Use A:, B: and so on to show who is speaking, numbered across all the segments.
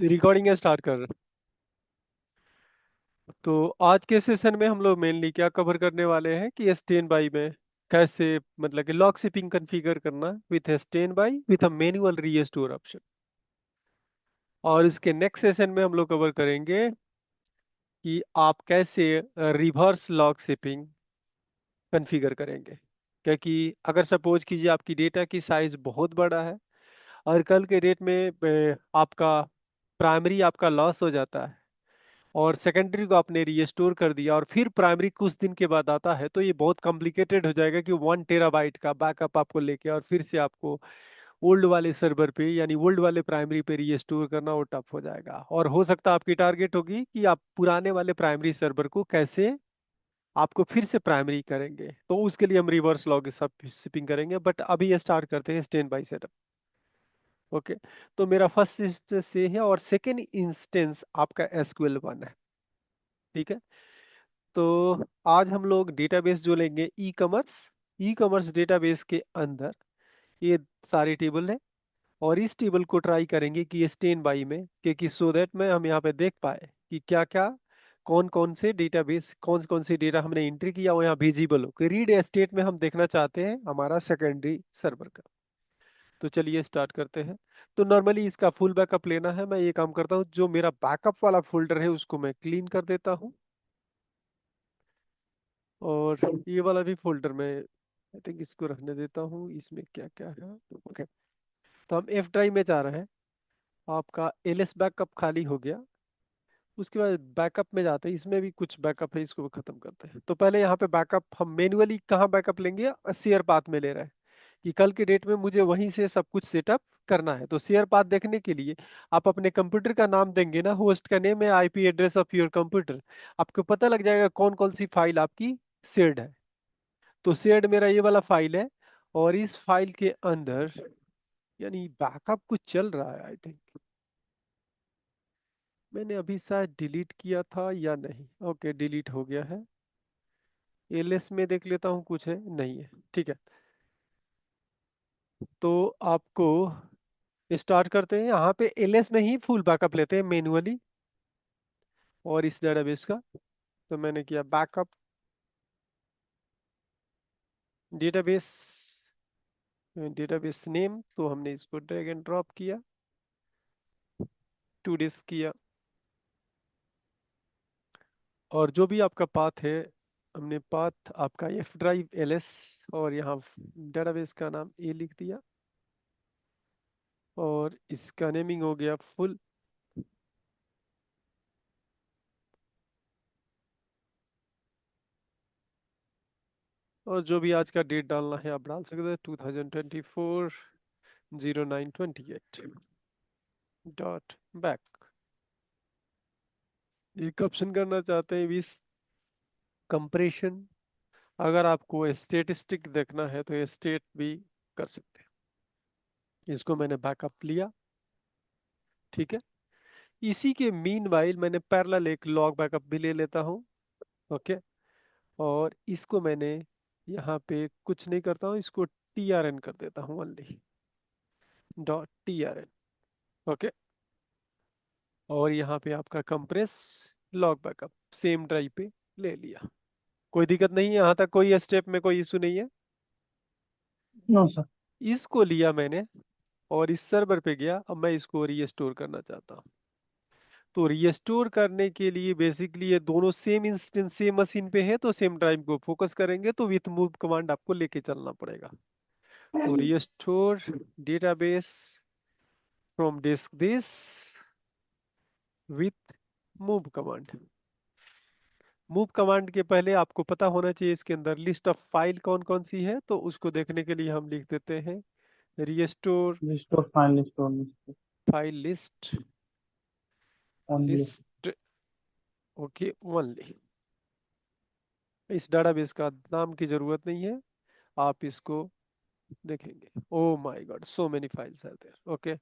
A: Recording start कर रहे हैं। तो आज के सेशन में हम लोग मेनली क्या कवर करने वाले हैं कि स्टैंड बाई में कैसे मतलब कि लॉक शिपिंग कॉन्फ़िगर करना with stand by with a manual restore option. और इसके नेक्स्ट सेशन में हम लोग कवर करेंगे कि आप कैसे रिवर्स लॉक शिपिंग कॉन्फ़िगर करेंगे। क्योंकि अगर सपोज कीजिए आपकी डेटा की साइज बहुत बड़ा है और कल के डेट में आपका प्राइमरी आपका लॉस हो जाता है और सेकेंडरी को आपने रीस्टोर कर दिया और फिर प्राइमरी कुछ दिन के बाद आता है, तो ये बहुत कॉम्प्लिकेटेड हो जाएगा कि 1 टेराबाइट का बैकअप आपको लेके और फिर से आपको ओल्ड वाले सर्वर पे यानी ओल्ड वाले प्राइमरी पे रीस्टोर करना वो टफ हो जाएगा। और हो सकता है आपकी टारगेट होगी कि आप पुराने वाले प्राइमरी सर्वर को कैसे आपको फिर से प्राइमरी करेंगे, तो उसके लिए हम रिवर्स लॉग शिपिंग करेंगे। बट अभी ये स्टार्ट करते हैं स्टैंड बाई सेटअप। ओके, तो मेरा फर्स्ट इंस्टेंस ये है और सेकेंड इंस्टेंस आपका SQL 1 है। ठीक है, तो आज हम लोग डेटाबेस जो लेंगे ई कॉमर्स डेटाबेस के अंदर ये सारी टेबल है और इस टेबल को ट्राई करेंगे कि स्टैंड बाई में कि सो दैट में हम यहाँ पे देख पाए कि क्या क्या कौन कौन से डेटाबेस कौन कौन से डेटा हमने एंट्री किया वो यहाँ विजिबल हो कि रीड स्टेट में हम देखना चाहते हैं हमारा सेकेंडरी सर्वर का। तो चलिए स्टार्ट करते हैं। तो नॉर्मली इसका फुल बैकअप लेना है, मैं ये काम करता हूँ जो मेरा बैकअप वाला फोल्डर है उसको मैं क्लीन कर देता हूँ और ये वाला भी फोल्डर में आई थिंक इसको रखने देता हूँ। इसमें क्या क्या है, ओके। तो हम एफ ड्राइव में जा रहे हैं। आपका एलएस बैकअप खाली हो गया, उसके बाद बैकअप में जाते हैं। इसमें भी कुछ बैकअप है, इसको भी खत्म करते हैं। तो पहले यहाँ पे बैकअप हम मैन्युअली कहाँ बैकअप लेंगे, शेयर पाथ में ले रहे हैं कि कल के डेट में मुझे वहीं से सब कुछ सेटअप करना है। तो शेयर पाथ देखने के लिए आप अपने कंप्यूटर का नाम देंगे ना, होस्ट का नेम है, IP address of your computer, आपको पता लग जाएगा कौन कौन सी फाइल आपकी शेयर्ड है। तो शेयर्ड मेरा ये वाला फाइल है और इस फाइल के अंदर यानी बैकअप कुछ चल रहा है। आई थिंक मैंने अभी शायद डिलीट किया था या नहीं। ओके, डिलीट हो गया है। एलएस में देख लेता हूँ कुछ है नहीं है, ठीक है। तो आपको स्टार्ट करते हैं यहाँ पे एलएस में ही फुल बैकअप लेते हैं मैन्युअली और इस डेटाबेस का। तो मैंने किया बैकअप डेटाबेस, डेटाबेस नेम तो हमने इसको ड्रैग एंड ड्रॉप किया, टू डिस्क किया और जो भी आपका पाथ है हमने पाथ आपका एफ ड्राइव एलएस और यहाँ डेटाबेस का नाम ए लिख दिया और इसका नेमिंग हो गया फुल। और जो भी आज का डेट डालना है आप डाल सकते हैं, 2024/09/28 डॉट बैक। एक ऑप्शन करना चाहते हैं विस कंप्रेशन। अगर आपको स्टेटिस्टिक देखना है तो ये स्टेट भी कर सकते हैं। इसको मैंने बैकअप लिया, ठीक है। इसी के मीन वाइल मैंने पैरेलल एक लॉग बैकअप भी ले लेता हूँ, ओके। और इसको मैंने यहाँ पे कुछ नहीं करता हूँ, इसको TRN कर देता हूँ, ओनली डॉट TRN, ओके। और यहाँ पे आपका compress log backup same drive पे ले लिया। कोई दिक्कत नहीं है, यहाँ तक कोई स्टेप में कोई इशू नहीं है।
B: No sir.
A: इसको लिया मैंने और इस सर्वर पे गया, अब मैं इसको रीस्टोर करना चाहता हूँ। तो रीस्टोर करने के लिए बेसिकली ये दोनों सेम इंस्टेंस सेम मशीन पे है, तो सेम ड्राइव को फोकस करेंगे, तो विथ मूव कमांड आपको लेके चलना पड़ेगा। तो restore database from disk this with move command. Move command के पहले आपको पता होना चाहिए इसके अंदर लिस्ट ऑफ फाइल कौन कौन सी है, तो उसको देखने के लिए हम लिख देते हैं restore
B: restore file restore list
A: file list
B: only.
A: List, okay only. इस डाटाबेस का नाम की जरूरत नहीं है, आप इसको देखेंगे। Oh my god, so many files are there, okay.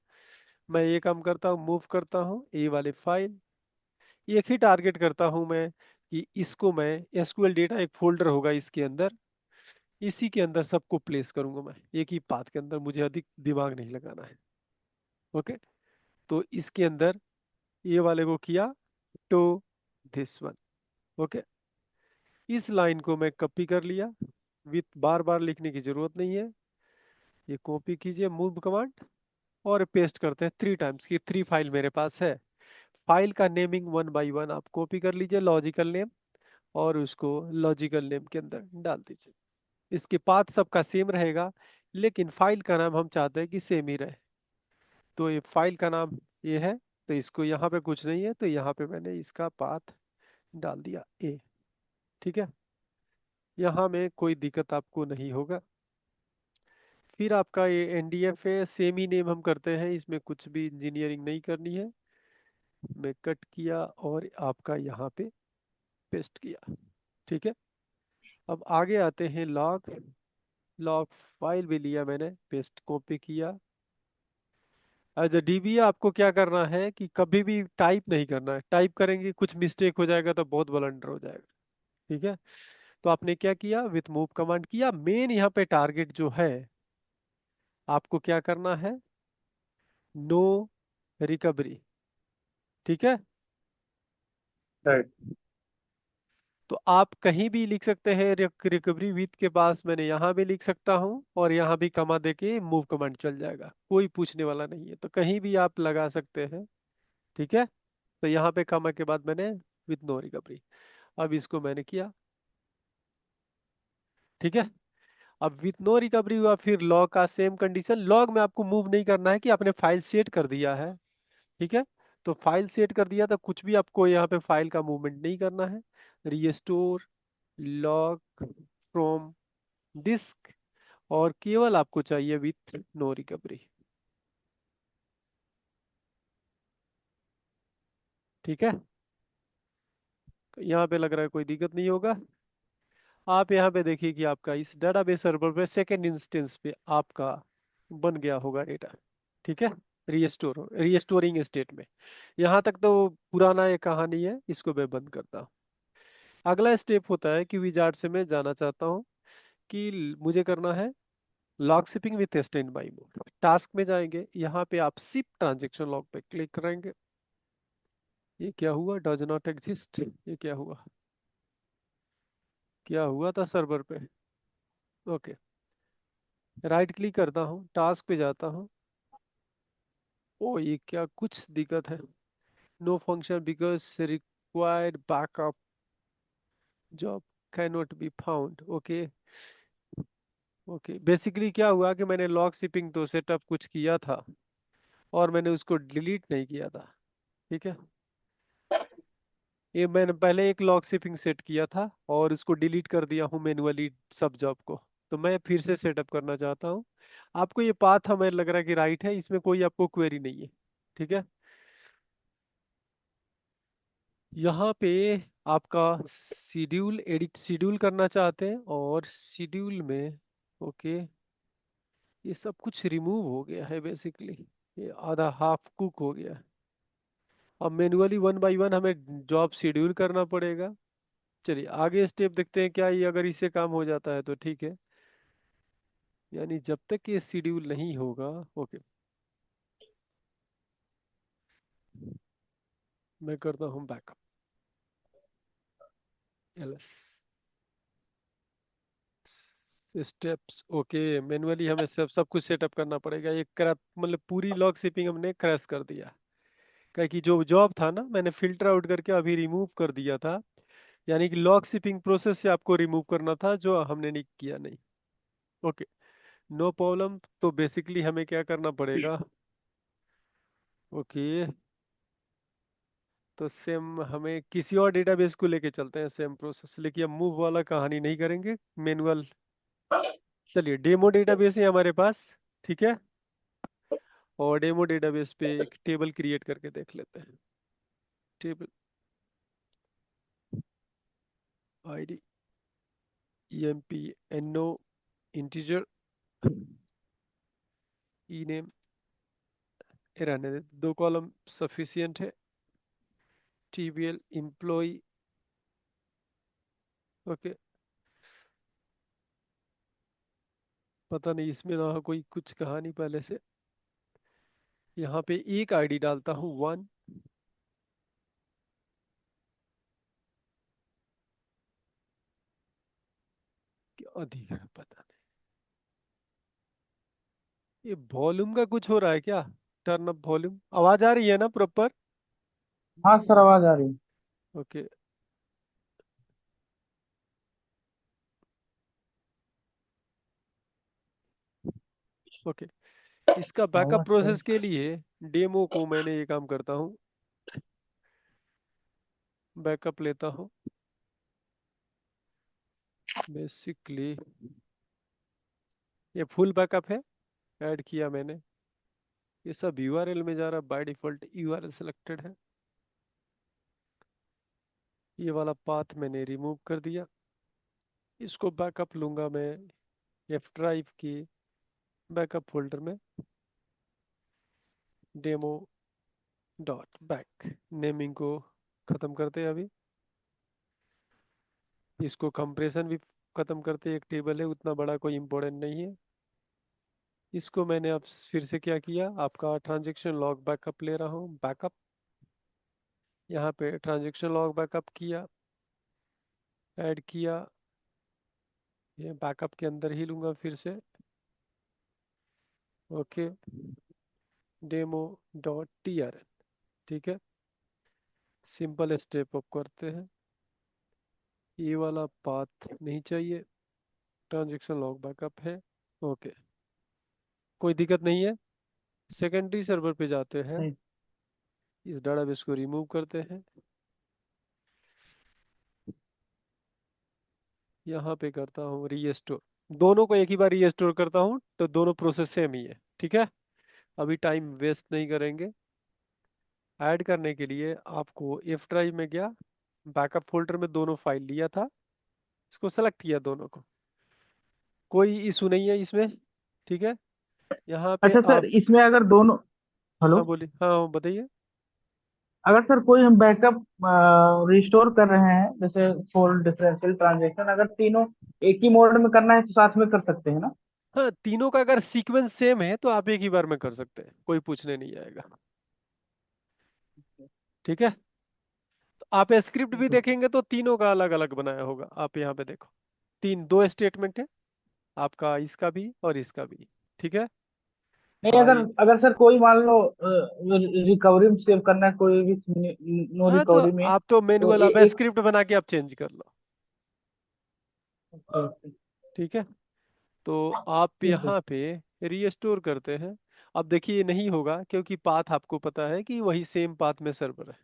A: मैं ये काम करता हूँ, मूव करता हूँ ये वाले फाइल, एक ही टारगेट करता हूँ मैं कि इसको मैं एसक्यूएल डेटा एक फोल्डर होगा इसके अंदर, इसी के अंदर सबको प्लेस करूंगा मैं एक ही पाथ के अंदर, मुझे अधिक दिमाग नहीं लगाना है, ओके। तो इसके अंदर ये वाले को किया टू दिस वन। ओके, इस लाइन को मैं कॉपी कर लिया, विथ बार बार लिखने की जरूरत नहीं है। ये कॉपी कीजिए मूव कमांड, और पेस्ट करते हैं 3 टाइम्स की। 3 फाइल मेरे पास है। फाइल का नेमिंग वन बाय वन आप कॉपी कर लीजिए, लॉजिकल नेम, और उसको लॉजिकल नेम के अंदर डाल दीजिए। इसके पाथ सबका सेम रहेगा, लेकिन फाइल का नाम हम चाहते हैं कि सेम ही रहे। तो ये फाइल का नाम ये है, तो इसको यहाँ पे कुछ नहीं है, तो यहाँ पे मैंने इसका पाथ डाल दिया ए। ठीक है, यहाँ में कोई दिक्कत आपको नहीं होगा। फिर आपका ये एनडीएफ है, सेम ही नेम हम करते हैं, इसमें कुछ भी इंजीनियरिंग नहीं करनी है। मैं कट किया और आपका यहाँ पे पेस्ट किया। ठीक है, अब आगे आते हैं लॉग। लॉग फाइल भी लिया मैंने, पेस्ट कॉपी किया। एज अ डीबी आपको क्या करना है कि कभी भी टाइप नहीं करना है। टाइप करेंगे कुछ मिस्टेक हो जाएगा तो बहुत ब्लंडर हो जाएगा। ठीक है, तो आपने क्या किया, विथ मूव कमांड किया। मेन यहाँ पे टारगेट जो है, आपको क्या करना है, नो रिकवरी। ठीक है,
B: राइट।
A: तो आप कहीं भी लिख सकते हैं रिकवरी विथ के पास, मैंने यहाँ भी लिख सकता हूँ, और यहाँ भी कमा देके मूव कमांड चल जाएगा, कोई पूछने वाला नहीं है, तो कहीं भी आप लगा सकते हैं। ठीक है, तो यहाँ पे कमा के बाद मैंने विथ नो रिकवरी, अब इसको मैंने किया। ठीक है, अब विथ नो रिकवरी हुआ, फिर लॉग का सेम कंडीशन। लॉग में आपको मूव नहीं करना है, कि आपने फाइल सेट कर दिया है। ठीक है, तो फाइल सेट कर दिया तो कुछ भी आपको यहाँ पे फाइल का मूवमेंट नहीं करना है। रिस्टोर लॉग फ्रॉम डिस्क, और केवल आपको चाहिए विथ नो रिकवरी। ठीक है, यहाँ पे लग रहा है कोई दिक्कत नहीं होगा। आप यहाँ पे देखिए कि आपका इस डेटाबेस सर्वर पे सेकेंड इंस्टेंस पे आपका बन गया होगा डेटा। ठीक है, रिस्टोरिंग स्टेट में। यहाँ तक तो पुराना ये कहानी है, इसको मैं बंद करता हूँ। अगला स्टेप होता है कि विजार्ड से मैं जाना चाहता हूँ कि मुझे करना है log shipping with stand by mode. Task में जाएंगे, यहाँ पे आप शिप ट्रांजेक्शन लॉग पे क्लिक करेंगे। ये क्या हुआ, डज नॉट एग्जिस्ट, ये क्या हुआ, क्या हुआ था सर्वर पे। ओके, राइट क्लिक करता हूँ, टास्क पे जाता हूँ। ओ ये क्या कुछ दिक्कत है, no function because required backup job can not be found. Okay, okay, basically क्या हुआ कि मैंने लॉग शिपिंग तो सेटअप कुछ किया था, और मैंने उसको डिलीट नहीं किया था। ठीक है, ये मैंने पहले एक लॉग शिपिंग सेट किया था, और उसको डिलीट कर दिया हूँ मैन्युअली सब जॉब को। तो मैं फिर से सेटअप करना चाहता हूँ। आपको ये पाथ हमें लग रहा है कि राइट है, इसमें कोई आपको क्वेरी नहीं है। ठीक है, यहाँ पे आपका शेड्यूल एडिट शेड्यूल करना चाहते हैं, और शेड्यूल में ओके, ये सब कुछ रिमूव हो गया है बेसिकली, ये आधा हाफ कुक हो गया है। अब मैन्युअली वन बाय वन हमें जॉब शेड्यूल करना पड़ेगा। चलिए आगे स्टेप देखते हैं, क्या ये अगर इससे काम हो जाता है तो ठीक है, यानी जब तक ये शेड्यूल नहीं होगा। ओके, मैं करता हूँ backup LS steps. Okay, manually हमें सब कुछ सेटअप करना पड़ेगा। ये क्रैप मतलब पूरी लॉग शिपिंग हमने क्रैश कर दिया, क्या कि जो जॉब था ना मैंने फिल्टर आउट करके अभी रिमूव कर दिया था। यानी कि लॉग शिपिंग प्रोसेस से आपको रिमूव करना था, जो हमने नहीं किया नहीं। Okay, no problem. तो बेसिकली हमें क्या करना पड़ेगा, ओके, तो सेम हमें किसी और डेटाबेस को लेके चलते हैं, सेम प्रोसेस, लेकिन अब मूव वाला कहानी नहीं करेंगे, मैनुअल। चलिए डेमो डेटाबेस है हमारे पास। ठीक है, और डेमो डेटाबेस पे एक टेबल क्रिएट करके देख लेते हैं। Table ID emp no integer E name, रहने दे, 2 कॉलम सफिशियंट है। tbl employ. ओके, पता नहीं इसमें ना हो कोई कुछ कहानी पहले से। यहाँ पे एक आईडी डालता हूँ 1, अधिग्रहण पता नहीं। ये वॉल्यूम का कुछ हो रहा है क्या? टर्न अप वॉल्यूम, आवाज आ रही है ना प्रॉपर?
B: हाँ सर, आवाज आ रही है।
A: ओके। ओके। इसका बैकअप
B: आवाज तो।
A: प्रोसेस के लिए डेमो को मैंने ये काम करता हूँ, बैकअप लेता हूँ बेसिकली। ये फुल बैकअप है, ऐड किया मैंने। ये सब यूआरएल में जा रहा, बाय डिफॉल्ट यूआरएल सिलेक्टेड है। ये वाला पाथ मैंने रिमूव कर दिया। इसको बैकअप लूंगा मैं एफ ड्राइव की बैकअप फोल्डर में, डेमो डॉट बैक। नेमिंग को खत्म करते हैं अभी। इसको कंप्रेशन भी खत्म करते हैं, एक टेबल है उतना बड़ा, कोई इंपॉर्टेंट नहीं है। इसको मैंने अब फिर से क्या किया, आपका ट्रांजेक्शन लॉग बैकअप ले रहा हूँ, बैकअप। यहाँ पे ट्रांजेक्शन लॉग बैकअप किया, ऐड किया। ये बैकअप के अंदर ही लूंगा फिर से। Okay, demo dot T R N. ठीक है, सिंपल स्टेप अप करते हैं। ये वाला पाथ नहीं चाहिए, ट्रांजेक्शन लॉग बैकअप है। ओके, कोई दिक्कत नहीं है। सेकेंडरी सर्वर पे जाते हैं,
B: नहीं।
A: इस डाटाबेस को रिमूव करते हैं। यहाँ पे करता हूँ रीस्टोर। दोनों को एक ही बार रीस्टोर करता हूँ तो दोनों प्रोसेस सेम ही है। ठीक है, अभी टाइम वेस्ट नहीं करेंगे। ऐड करने के लिए आपको एफ ड्राइव में गया, बैकअप फोल्डर में दोनों फाइल लिया था, इसको सेलेक्ट किया दोनों को, कोई इशू नहीं है इसमें। ठीक है, यहाँ पे
B: अच्छा सर,
A: आप।
B: इसमें अगर दोनों। हेलो।
A: हाँ बोलिए, हाँ बताइए।
B: अगर सर कोई हम बैकअप रिस्टोर कर रहे हैं, जैसे फुल डिफरेंशियल ट्रांजेक्शन, अगर तीनों एक ही मोड में करना है तो साथ में कर सकते हैं ना?
A: हाँ, तीनों का अगर सीक्वेंस सेम है तो आप एक ही बार में कर सकते हैं, कोई पूछने नहीं आएगा। ठीक है, तो आप स्क्रिप्ट भी
B: ठीक है।
A: देखेंगे तो तीनों का अलग अलग बनाया होगा। आप यहाँ पे देखो, तीन दो स्टेटमेंट है आपका, इसका भी और इसका भी। ठीक है,
B: नहीं, अगर
A: फाइल।
B: अगर सर कोई मान लो रिकवरी में सेव करना है, कोई भी नो
A: हाँ तो
B: रिकवरी में,
A: आप तो
B: तो
A: मैनुअल, अब
B: एक।
A: स्क्रिप्ट बना के आप चेंज कर लो। ठीक है, तो आप
B: ठीक है।
A: यहाँ पे रीस्टोर करते हैं। अब देखिए ये नहीं होगा क्योंकि पाथ आपको पता है कि वही सेम पाथ में सर्वर है।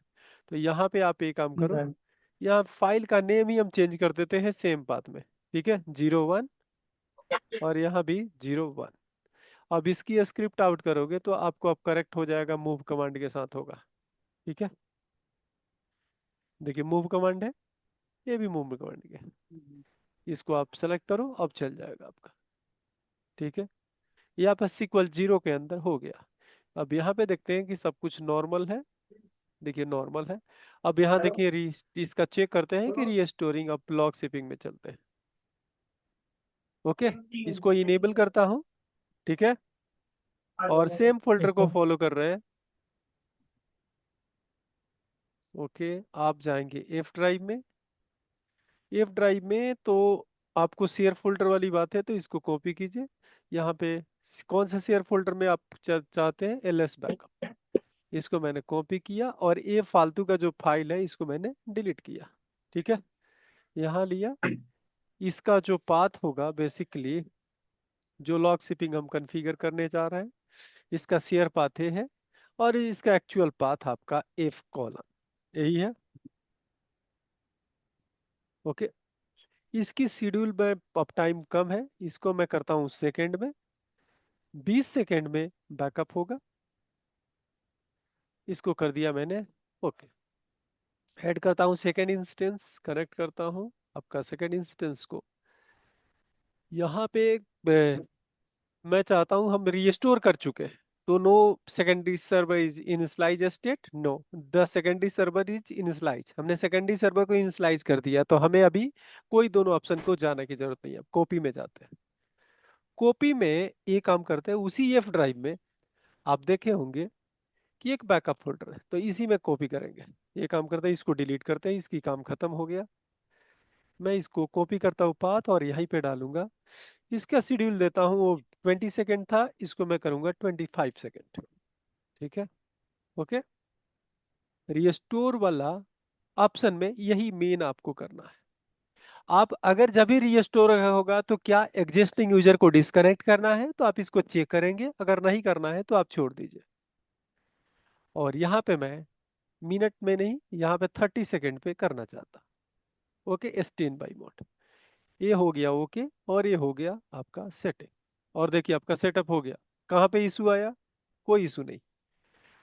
A: तो यहाँ पे आप एक काम करो,
B: Right.
A: यहाँ फाइल का नेम ही हम चेंज कर देते हैं सेम पाथ में। ठीक है, 01 और यहाँ भी 01। अब इसकी स्क्रिप्ट आउट करोगे तो आपको अब करेक्ट हो जाएगा, मूव कमांड के साथ होगा। ठीक है, देखिए मूव कमांड है, ये भी मूव कमांड है। इसको आप सेलेक्ट करो, अब चल जाएगा आपका। ठीक है, ये आपका सीक्वल 0 के अंदर हो गया। अब यहाँ पे देखते हैं कि सब कुछ नॉर्मल है। देखिए नॉर्मल है। अब यहाँ देखिए इसका चेक करते हैं कि रीस्टोरिंग, अब लॉग शिपिंग में चलते हैं। ओके, इसको इनेबल करता हूँ। ठीक है, और सेम फोल्डर
B: ठीक
A: को
B: है।
A: फॉलो कर रहे हैं। ओके, आप जाएंगे एफ ड्राइव में। एफ ड्राइव में तो आपको शेयर फोल्डर वाली बात है, तो इसको कॉपी कीजिए। यहाँ पे कौन से शेयर फोल्डर में आप चाहते हैं, एल एस बैकअप। इसको मैंने कॉपी किया और ये फालतू का जो फाइल है इसको मैंने डिलीट किया। ठीक है, यहाँ लिया। इसका जो पाथ होगा बेसिकली, जो लॉग शिपिंग हम कॉन्फ़िगर करने जा रहे हैं, इसका शेयर पाथ ये है, और इसका एक्चुअल पाथ आपका एफ कॉलन यही है। ओके, इसकी शेड्यूल में अब टाइम कम है, इसको मैं करता हूँ सेकेंड में, 20 सेकेंड में बैकअप होगा। इसको कर दिया मैंने। ओके, ऐड करता हूँ सेकेंड इंस्टेंस, कनेक्ट करता हूँ आपका सेकेंड इंस्टेंस को। यहाँ पे मैं चाहता हूँ, हम रीस्टोर कर चुके हैं तो no secondary server is initialize state, no the secondary server is initialize. हमने सेकेंडरी सर्वर को इनिशियलाइज कर दिया, तो हमें अभी कोई दोनों ऑप्शन को जाने की जरूरत नहीं है। कॉपी में जाते हैं, कॉपी में ये काम करते हैं, उसी एफ ड्राइव में आप देखे होंगे कि एक बैकअप फोल्डर है, तो इसी में कॉपी करेंगे। ये काम करते हैं, इसको डिलीट करते हैं, इसकी काम खत्म हो गया। मैं इसको कॉपी करता हूँ पाथ और यहीं पे डालूंगा। इसका शेड्यूल देता हूँ, वो 20 सेकेंड था, इसको मैं करूँगा 25 सेकेंड। ठीक है। ओके। रिस्टोर वाला ऑप्शन में यही मेन आपको करना है। आप अगर जब भी रिस्टोर होगा तो क्या एग्जिस्टिंग यूजर को डिस्कनेक्ट करना है तो आप इसको चेक करेंगे, अगर नहीं करना है तो आप छोड़ दीजिए। और यहाँ पे मैं मिनट में नहीं, यहाँ पे 30 सेकेंड पे करना चाहता। Okay, stand by mode. ये हो गया ओके, और ये हो गया आपका सेटिंग। और देखिए आपका सेटअप हो गया। कहाँ पे इशू आया? कोई इशू नहीं।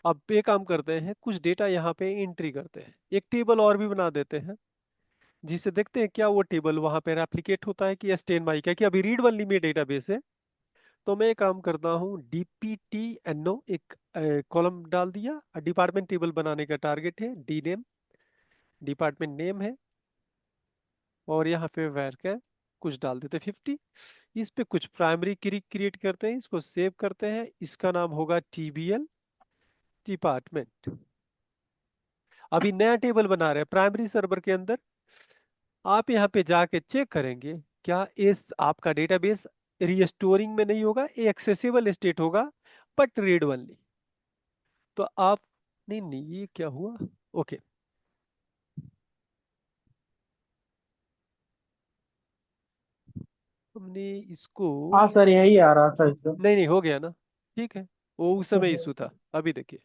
A: अब ये काम करते हैं, कुछ डेटा यहाँ पे एंट्री करते हैं, एक टेबल और भी बना देते हैं, जिसे देखते हैं क्या वो टेबल वहां पे रेप्लिकेट होता है कि स्टैंड बाई का, कि अभी रीड ओनली में डेटाबेस है। तो मैं एक काम करता हूँ, DPTNO एक कॉलम डाल दिया। डिपार्टमेंट टेबल बनाने का टारगेट है, डी नेम डिपार्टमेंट नेम है, और यहाँ पे वैर का कुछ डाल देते 50। इस पे कुछ प्राइमरी की क्रिएट करते हैं, इसको सेव करते हैं, इसका नाम होगा TBL डिपार्टमेंट। अभी नया टेबल बना रहे हैं प्राइमरी सर्वर के अंदर। आप यहाँ पे जाके चेक करेंगे क्या इस आपका डेटाबेस रीस्टोरिंग में नहीं होगा, ये एक्सेसिबल स्टेट होगा, बट रीड ओनली। तो आप, नहीं नहीं ये क्या हुआ? ओके, हमने इसको,
B: हाँ सर, यही आ रहा था इससे।
A: नहीं नहीं हो गया ना, ठीक है। वो उस समय इशू था, अभी देखिए।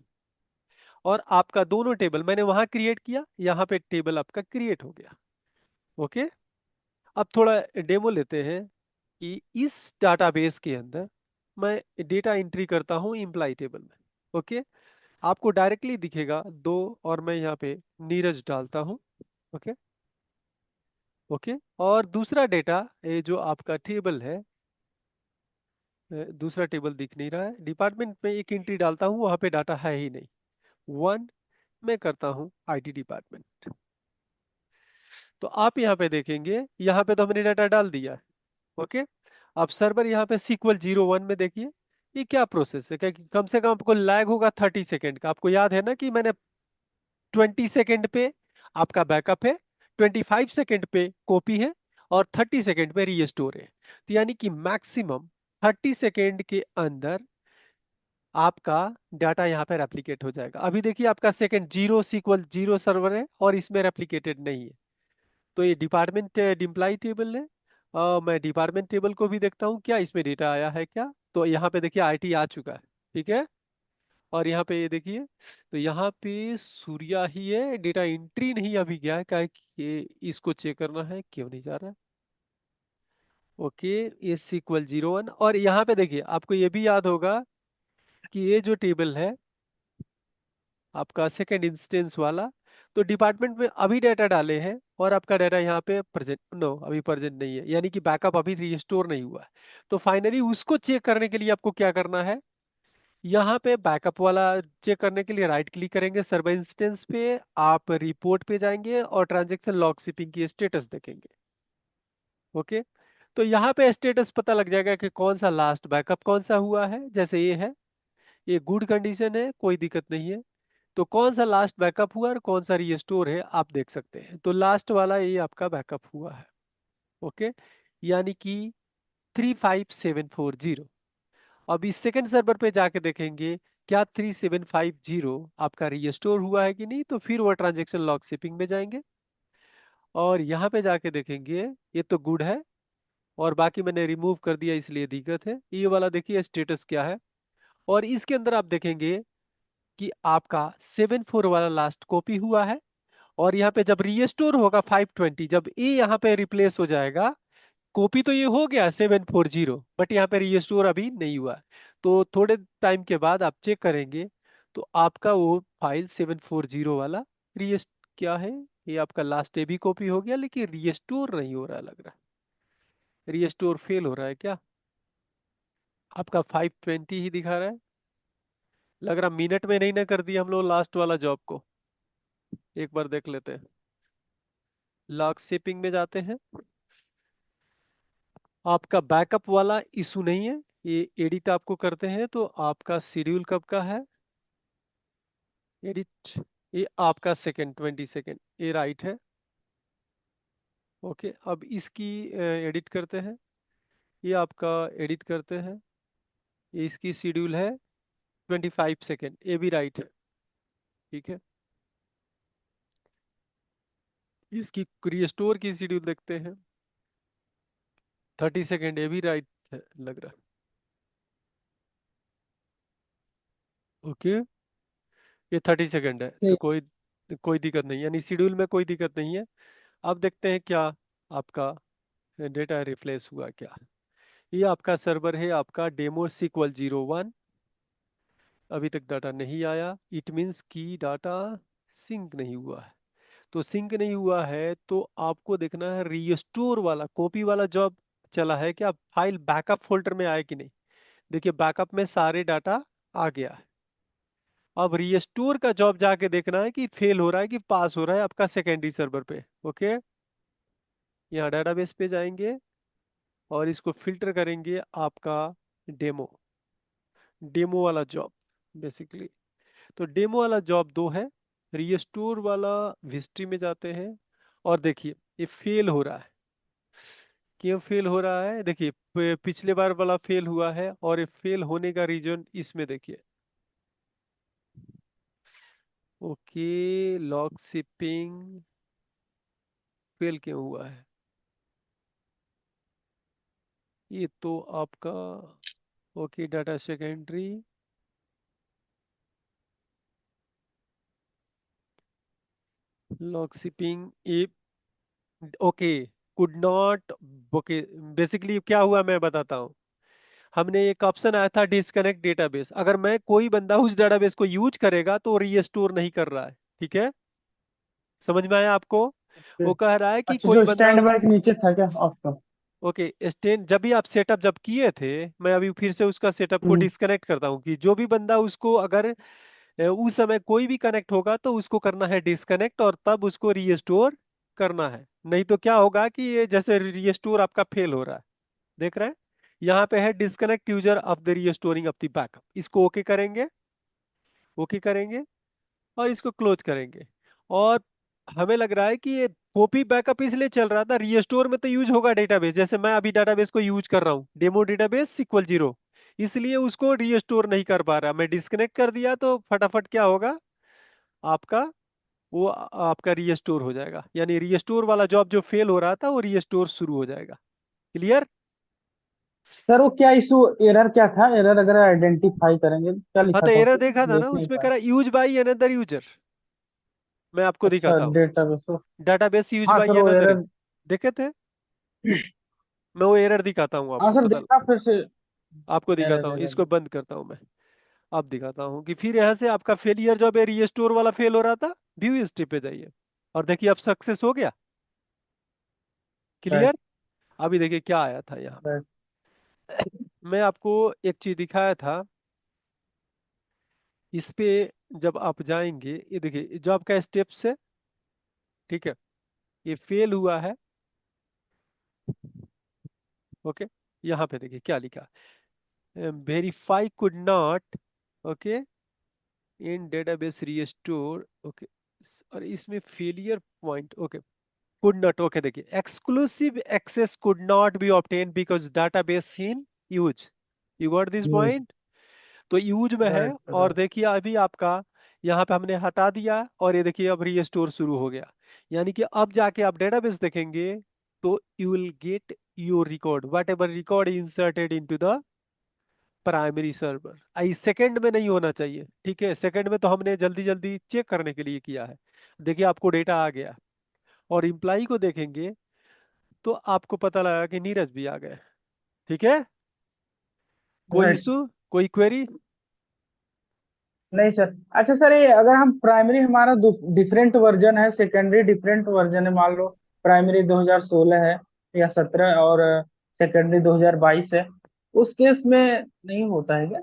A: और आपका दोनों टेबल मैंने वहां क्रिएट किया, यहाँ पे टेबल आपका क्रिएट हो गया। ओके। अब थोड़ा डेमो लेते हैं कि इस डाटाबेस के अंदर मैं डेटा एंट्री करता हूँ इम्प्लाई टेबल में। ओके। आपको डायरेक्टली दिखेगा दो, और मैं यहाँ पे नीरज डालता हूँ। ओके। ओके। और दूसरा डेटा, ये जो आपका टेबल है, दूसरा टेबल दिख नहीं रहा है, डिपार्टमेंट में एक एंट्री डालता हूँ, वहां पे डाटा है ही नहीं। वन, मैं करता हूँ IT डिपार्टमेंट। तो आप यहाँ पे देखेंगे, यहाँ पे तो हमने डाटा डाल दिया है। ओके। अब सर्वर यहाँ पे SQL 01 में देखिए, ये क्या प्रोसेस है, क्या कम से कम आपको लैग होगा 30 सेकेंड का। आपको याद है ना कि मैंने 20 सेकेंड पे आपका बैकअप है, 25 सेकेंड पे कॉपी है, और 30 सेकेंड पे रीस्टोर है। तो यानी कि मैक्सिमम 30 सेकेंड के अंदर आपका डाटा यहाँ पे रेप्लिकेट हो जाएगा। अभी देखिए आपका सेकंड जीरो SQL 0 सर्वर है और इसमें रेप्लिकेटेड नहीं है। तो ये डिपार्टमेंट एम्प्लॉय टेबल है। मैं डिपार्टमेंट टेबल को भी देखता हूँ क्या इसमें डेटा आया है क्या। तो यहाँ पे देखिए IT आ चुका है। ठीक है। और यहाँ पे ये देखिए, तो यहाँ पे सूर्या ही है, डेटा एंट्री नहीं अभी गया है, क्या है कि इसको चेक करना है क्यों नहीं जा रहा है। ओके। ये SQL 01, और यहाँ पे देखिए आपको ये भी याद होगा कि ये जो टेबल है आपका सेकेंड इंस्टेंस वाला, तो डिपार्टमेंट में अभी डाटा डाले हैं, और आपका डाटा यहाँ पे प्रेजेंट, नो अभी प्रेजेंट नहीं है, यानी कि बैकअप अभी रिस्टोर नहीं हुआ है। तो फाइनली उसको चेक करने के लिए आपको क्या करना है, यहाँ पे बैकअप वाला चेक करने के लिए राइट क्लिक करेंगे सर्वर इंस्टेंस पे, आप रिपोर्ट पे जाएंगे और ट्रांजेक्शन लॉग शिपिंग की स्टेटस देखेंगे। ओके। तो यहाँ पे स्टेटस पता लग जाएगा कि कौन सा लास्ट बैकअप कौन सा हुआ है। जैसे ये है, ये गुड कंडीशन है, कोई दिक्कत नहीं है। तो कौन सा लास्ट बैकअप हुआ और कौन सा रीस्टोर है आप देख सकते हैं। तो लास्ट वाला ये आपका बैकअप हुआ है। ओके। यानी कि 35740। अब इस सेकंड सर्वर पे जाके देखेंगे क्या 3750 आपका रीस्टोर हुआ है कि नहीं, तो फिर वो ट्रांजेक्शन लॉग शिपिंग में जाएंगे, और यहाँ पे जाके देखेंगे ये तो गुड है, और बाकी मैंने रिमूव कर दिया इसलिए दिक्कत है। ये वाला देखिए स्टेटस क्या है। और इसके अंदर आप देखेंगे कि आपका 74 वाला लास्ट कॉपी हुआ है, और यहाँ पे जब रीस्टोर होगा 520, जब ये यहाँ पे रिप्लेस हो जाएगा, कॉपी तो ये हो गया 740, बट यहाँ पे रीस्टोर अभी नहीं हुआ है। तो थोड़े टाइम के बाद आप चेक करेंगे तो आपका वो फाइल 740 वाला रीस्ट, क्या है, ये आपका लास्ट ए भी कॉपी हो गया, लेकिन रीस्टोर नहीं हो रहा लग रहा है। रीस्टोर फेल हो रहा है क्या? आपका 520 ही दिखा रहा है। लग रहा मिनट में नहीं ना कर दिया हम लोग लास्ट वाला जॉब को। एक बार देख लेते हैं, लॉग शिपिंग में जाते हैं। आपका बैकअप वाला इशू नहीं है, ये एडिट आपको करते हैं तो आपका शेड्यूल कब का है, एडिट, ये आपका सेकंड 20 सेकंड, ये राइट है। ओके, अब इसकी एडिट करते हैं। ये आपका एडिट करते हैं। ये इसकी शेड्यूल है 25 सेकेंड, ये भी राइट है। ठीक है, इसकी रिस्टोर की शेड्यूल देखते हैं, 30 सेकेंड, ये भी राइट है लग रहा है। ओके, ये 30 सेकेंड है, तो
B: ठीक।
A: कोई कोई दिक्कत नहीं, यानी शेड्यूल में कोई दिक्कत नहीं है। अब देखते हैं क्या आपका डेटा रिप्लेस हुआ क्या। ये आपका सर्वर है, आपका डेमो सिक्वल 01। अभी तक डाटा नहीं आया, इट मीन्स कि डाटा सिंक नहीं हुआ है। तो सिंक नहीं हुआ है तो आपको देखना है रीस्टोर वाला, कॉपी वाला जॉब चला है क्या, फाइल बैकअप फोल्डर में आया कि नहीं। देखिए बैकअप में सारे डाटा आ गया है। अब रीस्टोर का जॉब जाके देखना है कि फेल हो रहा है कि पास हो रहा है आपका सेकेंडरी सर्वर पे। ओके, यहाँ डाटाबेस पे जाएंगे और इसको फिल्टर करेंगे आपका डेमो, डेमो वाला जॉब बेसिकली। तो डेमो वाला जॉब दो है, रीस्टोर वाला हिस्ट्री में जाते हैं और देखिए ये फेल हो रहा है। क्यों फेल हो रहा है, देखिए पिछले बार वाला फेल हुआ है और ये फेल होने का रीजन इसमें देखिए। ओके, लॉग शिपिंग फेल क्यों हुआ है, ये तो आपका okay data secondary, log shipping ये okay could not. Okay, basically क्या हुआ मैं बताता हूँ। हमने एक ऑप्शन आया था डिस्कनेक्ट डेटाबेस, अगर मैं कोई बंदा उस डेटाबेस को यूज करेगा तो रीस्टोर नहीं कर रहा है। ठीक है, समझ में आया आपको। वो
B: ठीक।
A: कह रहा है कि
B: अच्छा,
A: कोई
B: जो
A: बंदा
B: स्टैंड
A: उस
B: बाय के नीचे था क्या ऑप्शन?
A: ओके स्टेन जब भी आप सेटअप जब किए थे, मैं अभी फिर से उसका सेटअप को
B: हम्म।
A: डिस्कनेक्ट करता हूँ कि जो भी बंदा उसको अगर उस समय कोई भी कनेक्ट होगा तो उसको करना है डिस्कनेक्ट और तब उसको रीस्टोर करना है। नहीं तो क्या होगा कि ये जैसे रीस्टोर आपका फेल हो रहा है, देख रहे हैं। यहाँ पे है disconnect user of the restoring of the backup, इसको ओके करेंगे, ओके करेंगे और इसको क्लोज करेंगे। और हमें लग रहा है कि ये कॉपी बैकअप इसलिए चल रहा था, रीस्टोर में तो यूज होगा डेटाबेस, जैसे मैं अभी डेटाबेस को यूज कर रहा हूँ डेमो डेटाबेस सिक्वल 0, इसलिए उसको रीस्टोर नहीं कर पा रहा। मैं डिस्कनेक्ट कर दिया तो फटाफट क्या होगा आपका, वो आपका रीस्टोर हो जाएगा, यानी रीस्टोर वाला जॉब जो फेल हो रहा था वो रीस्टोर शुरू हो जाएगा। क्लियर।
B: सर वो क्या इशू, एरर क्या था? एरर अगर आइडेंटिफाई करेंगे तो क्या
A: हाँ
B: लिखा
A: तो
B: था
A: एरर
B: उसमें?
A: देखा था ना,
B: देख नहीं
A: उसमें
B: पाया।
A: करा यूज बाई अनदर यूजर। मैं आपको
B: अच्छा,
A: दिखाता हूँ,
B: डेटाबेस।
A: डाटाबेस यूज
B: हाँ सर,
A: बाई
B: वो
A: अनदर,
B: एरर।
A: देखे थे। मैं वो एरर दिखाता हूँ
B: हाँ
A: आपको,
B: सर,
A: पता
B: देखा फिर से।
A: आपको दिखाता
B: एरर
A: हूँ,
B: एरर।
A: इसको बंद करता हूँ मैं। अब दिखाता हूँ कि फिर यहाँ से आपका फेलियर जब है रीस्टोर वाला फेल हो रहा था, व्यू हिस्ट्री पे जाइए और देखिए अब सक्सेस हो गया।
B: राइट।
A: क्लियर। अभी देखिए क्या आया था यहाँ
B: राइट।
A: पे। मैं आपको एक चीज दिखाया था इस पे, जब आप जाएंगे ये देखिए जो आपका स्टेप्स है, ठीक है, ये फेल हुआ है। ओके, यहाँ पे देखिए क्या लिखा, verify could not, okay, in database restore, okay, और इसमें failure point, okay, could not, okay देखिए exclusive access could not be obtained because database in use, you got this
B: use.
A: point। तो यूज में है
B: राइट
A: और
B: right.
A: देखिए अभी आपका यहाँ पे हमने हटा दिया और ये देखिए अब रीस्टोर शुरू हो गया। यानी कि अब जाके आप डेटाबेस देखेंगे तो you will get your record what ever record inserted into the primary server. I second में नहीं होना चाहिए, ठीक है, सेकंड में तो हमने जल्दी जल्दी चेक करने के लिए किया है। देखिए आपको डेटा आ गया और इम्प्लाई को देखेंगे तो आपको पता लगा कि नीरज भी आ गए। ठीक है, कोई
B: राइट।
A: इशू, कोई क्वेरी।
B: नहीं सर। अच्छा सर, ये अगर हम प्राइमरी हमारा डिफरेंट वर्जन है, सेकेंडरी डिफरेंट वर्जन है, मान लो प्राइमरी 2016 है या 17 और सेकेंडरी 2022 है, उस केस में नहीं होता है क्या?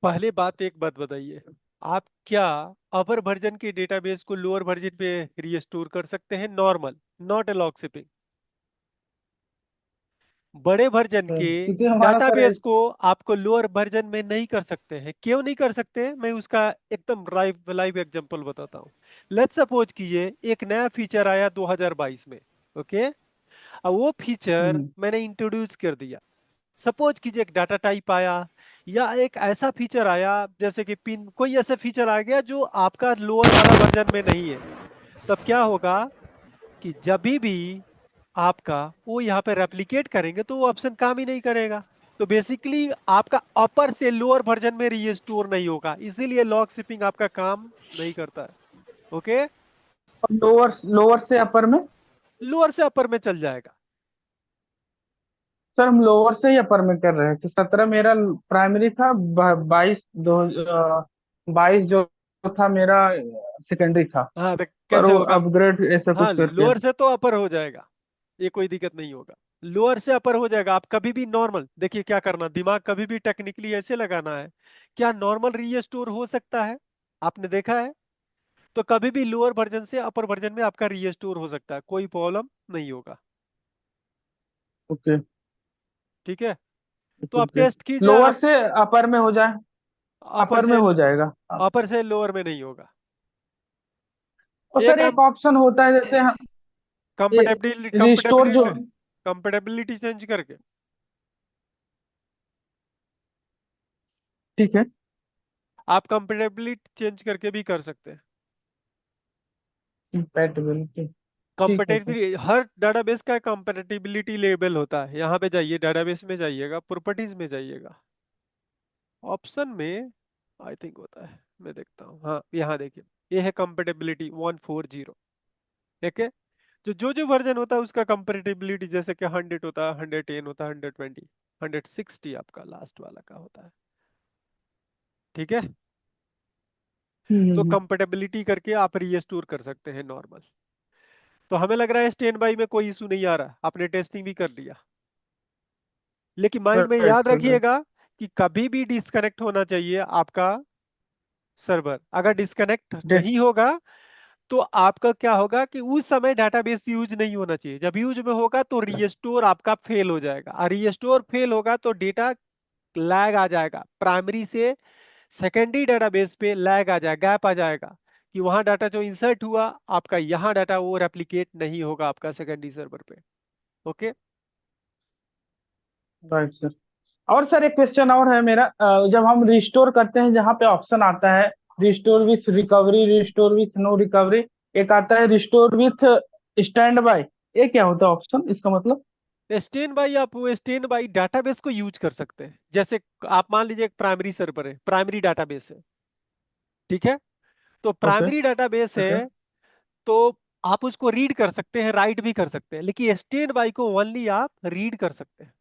A: पहले बात एक बात बताइए, आप क्या अपर वर्जन के डेटाबेस को लोअर वर्जन पे रीस्टोर कर सकते हैं normal, not a log shipping. बड़े वर्जन के
B: क्योंकि हमारा सर
A: डाटाबेस को आपको लोअर वर्जन में नहीं कर सकते हैं। क्यों नहीं कर सकते हैं, मैं उसका एकदम लाइव लाइव एग्जांपल बताता हूँ। लेट्स सपोज कीजिए एक नया फीचर आया 2022 में, ओके, अब वो फीचर
B: हम्म
A: मैंने इंट्रोड्यूस कर दिया। सपोज कीजिए एक डाटा टाइप आया, या एक ऐसा फीचर आया, जैसे कि पिन, कोई ऐसा फीचर आ गया जो आपका लोअर वाला वर्जन में नहीं है। तब क्या होगा कि जब भी आपका वो यहाँ पे रेप्लिकेट करेंगे तो वो ऑप्शन काम ही नहीं करेगा। तो बेसिकली आपका अपर से लोअर वर्जन में रीस्टोर नहीं होगा, इसीलिए लॉक शिपिंग आपका काम नहीं करता है। ओके।
B: और लोअर लोअर से अपर में?
A: लोअर से अपर में चल जाएगा।
B: सर हम लोअर से ही अपर में कर रहे थे। 17 मेरा प्राइमरी था, 22 जो था मेरा सेकेंडरी था।
A: हाँ तो
B: पर
A: कैसे
B: वो
A: होगा?
B: अपग्रेड ऐसा
A: हाँ,
B: कुछ करके।
A: लोअर से तो अपर हो जाएगा, ये कोई दिक्कत नहीं होगा। लोअर से अपर हो जाएगा। आप कभी भी नॉर्मल देखिए क्या करना, दिमाग कभी भी टेक्निकली ऐसे लगाना है, क्या नॉर्मल रीस्टोर हो सकता है? आपने देखा है? तो कभी भी लोअर वर्जन से अपर वर्जन में आपका रीस्टोर हो सकता है, कोई प्रॉब्लम नहीं होगा।
B: ओके
A: ठीक है। तो
B: ओके
A: आप
B: ओके।
A: टेस्ट कीजिए
B: लोअर
A: आप।
B: से अपर में हो जाए।
A: अपर
B: अपर में
A: से
B: हो जाएगा।
A: अपर से लोअर में नहीं होगा।
B: और
A: एक
B: सर एक
A: काम,
B: ऑप्शन होता है जैसे हम
A: कंपेटेबिलिटी
B: रिस्टोर जो।
A: कंपेटेबिलिटी कंपेटेबिलिटी चेंज करके,
B: ठीक है।
A: आप कंपेटेबिलिटी चेंज करके भी कर सकते हैं।
B: कंपैटिबिलिटी। ठीक है सर।
A: कंपेटेबिलिटी हर डाटाबेस का कंपेटेबिलिटी लेवल होता है। यहाँ पे जाइए, डाटाबेस में जाइएगा, प्रॉपर्टीज में जाइएगा, ऑप्शन में आई थिंक होता है, मैं देखता हूँ। हाँ यहाँ देखिए, ये है कंपेटेबिलिटी 140। ठीक है। जो वर्जन होता है उसका कंपेटेबिलिटी, जैसे कि 100 होता है, 110 होता है, 120, 160 आपका लास्ट वाला का होता है। ठीक है। तो
B: हम्म।
A: कंपेटेबिलिटी करके आप रीस्टोर कर सकते हैं नॉर्मल। तो हमें लग रहा है स्टैंड बाई में कोई इशू नहीं आ रहा, आपने टेस्टिंग भी कर लिया। लेकिन माइंड में
B: राइट
A: याद
B: सर।
A: रखिएगा कि कभी भी डिस्कनेक्ट होना चाहिए आपका सर्वर। अगर डिस्कनेक्ट
B: डेट।
A: नहीं होगा तो आपका क्या होगा कि उस समय डाटाबेस यूज नहीं होना चाहिए। जब यूज में होगा तो रीस्टोर आपका फेल हो जाएगा, और रीस्टोर फेल होगा तो डेटा लैग आ जाएगा, प्राइमरी से सेकेंडरी डेटाबेस पे लैग आ जाएगा, गैप आ जाएगा, कि वहां डाटा जो इंसर्ट हुआ आपका यहाँ डाटा वो रेप्लिकेट नहीं होगा आपका सेकेंडरी सर्वर पे। ओके।
B: Right sir. और सर एक क्वेश्चन और है मेरा। जब हम रिस्टोर करते हैं, जहाँ पे ऑप्शन आता है restore with recovery, restore with no recovery, एक आता है रिस्टोर विथ स्टैंड बाय, ये क्या होता है ऑप्शन, इसका मतलब?
A: स्टैंड बाई, आप वो स्टैंड बाई डाटाबेस को यूज कर सकते हैं। जैसे आप मान लीजिए एक प्राइमरी सर्वर है, प्राइमरी डाटाबेस है। ठीक है। तो
B: ओके
A: प्राइमरी डाटाबेस है,
B: ओके
A: तो आप उसको रीड कर सकते हैं, राइट भी कर सकते हैं, लेकिन स्टैंड बाई को ओनली आप रीड कर सकते हैं।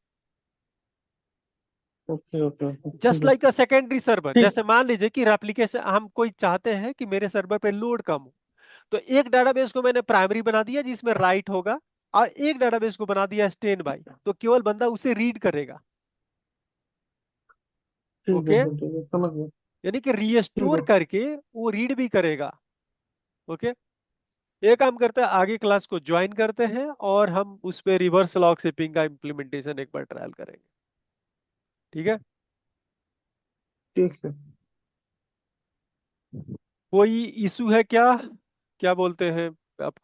B: Okay okay okay. ठीक
A: जस्ट
B: है।
A: Like a secondary server.
B: ठीक।
A: जैसे मान लीजिए कि रेप्लिकेशन हम कोई चाहते हैं कि मेरे सर्वर पे लोड कम हो, तो एक डाटाबेस को मैंने प्राइमरी बना दिया जिसमें राइट होगा, और एक डाटाबेस को बना दिया स्टैंड बाई, तो केवल बंदा उसे रीड करेगा।
B: ठीक है
A: ओके।
B: सर, ठीक है, समझ गया।
A: यानी कि
B: ठीक
A: रीस्टोर
B: है।
A: करके वो रीड भी करेगा। ओके। ये काम करते हैं, आगे क्लास को ज्वाइन करते हैं और हम उस पे रिवर्स लॉग शिपिंग का इम्प्लीमेंटेशन एक बार ट्रायल करेंगे। ठीक है।
B: ठीक सर।
A: कोई इशू है क्या? क्या बोलते हैं आपका?